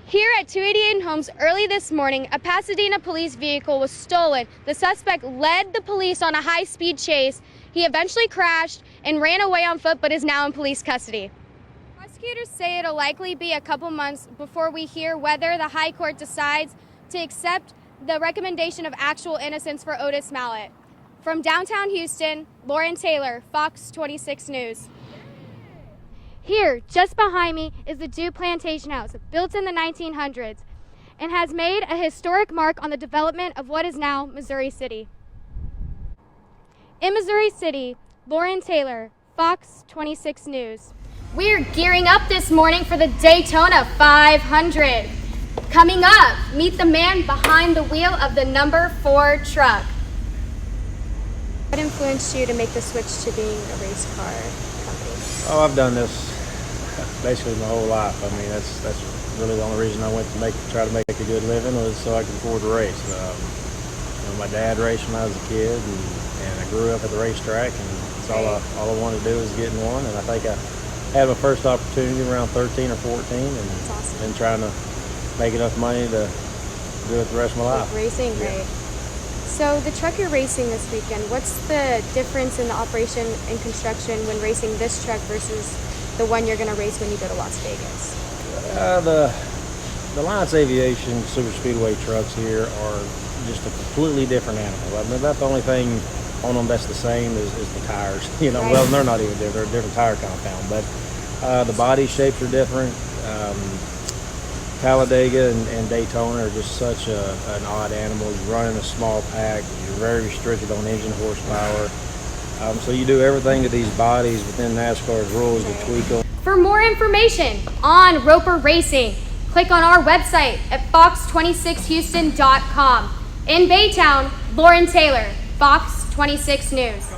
Here at 288 Homes early this morning, a Pasadena police vehicle was stolen. The suspect led the police on a high-speed chase. He eventually crashed and ran away on foot, but is now in police custody. Prosecutors say it'll likely be a couple months before we hear whether the High Court decides to accept the recommendation of actual innocence for Otis Mallett. From downtown Houston, Lauren Taylor, Fox 26 News. Here, just behind me, is the Dew Plantation House, built in the 1900s, and has made a historic mark on the development of what is now Missouri City. In Missouri City, Lauren Taylor, Fox 26 News. We're gearing up this morning for the Daytona 500. Coming up, meet the man behind the wheel of the number 4 truck. What influenced you to make the switch to being a race car company? Oh, I've done this basically my whole life. I mean, that's really the only reason I went to try to make a good living was so I could afford to race. My dad raced when I was a kid, and I grew up at the racetrack, and that's all I wanted to do was get in one. And I think I had my first opportunity around 13 or 14, and awesome. been trying to make enough money to do it the rest of my life. Racing, yeah. Great. So the truck you're racing this weekend, what's the difference in the operation and construction when racing this truck versus the one you're going to race when you go to Las Vegas? The Alliance Aviation Super Speedway trucks here are just a completely different animal. I mean, about the only thing on them that's the same is the tires. Right. Well, they're not even different. They're a different tire compound, but the body shapes are different. Talladega and Daytona are just such an odd animal. You run in a small pack. You're very restricted on engine horsepower. So you do everything to these bodies within NASCAR's rules to tweak them. For more information on Roper Racing, click on our website at fox26houston.com. In Baytown, Lauren Taylor, Fox 26 News.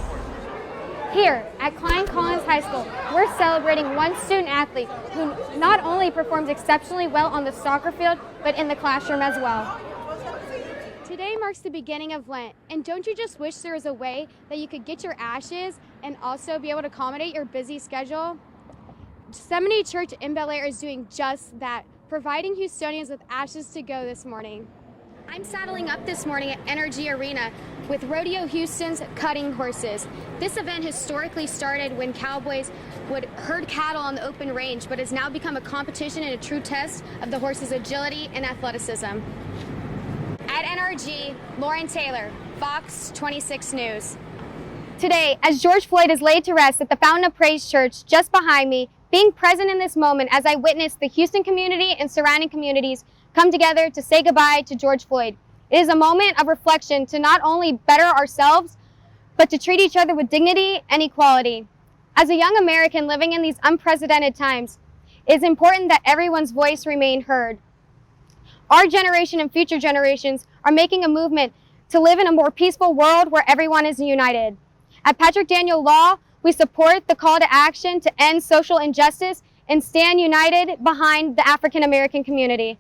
Here at Klein Collins High School, we're celebrating one student athlete who not only performs exceptionally well on the soccer field, but in the classroom as well. Today marks the beginning of Lent, and don't you just wish there was a way that you could get your ashes and also be able to accommodate your busy schedule? Gethsemane Church in Bel Air is doing just that, providing Houstonians with ashes to go this morning. I'm saddling up this morning at Energy Arena with Rodeo Houston's Cutting Horses. This event historically started when cowboys would herd cattle on the open range, but has now become a competition and a true test of the horse's agility and athleticism. At NRG, Lauren Taylor, Fox 26 News. Today, as George Floyd is laid to rest at the Fountain of Praise Church just behind me, being present in this moment as I witnessed the Houston community and surrounding communities come together to say goodbye to George Floyd. It is a moment of reflection to not only better ourselves, but to treat each other with dignity and equality. As a young American living in these unprecedented times, it is important that everyone's voice remain heard. Our generation and future generations are making a movement to live in a more peaceful world where everyone is united. At Patrick Daniel Law, we support the call to action to end social injustice and stand united behind the African American community.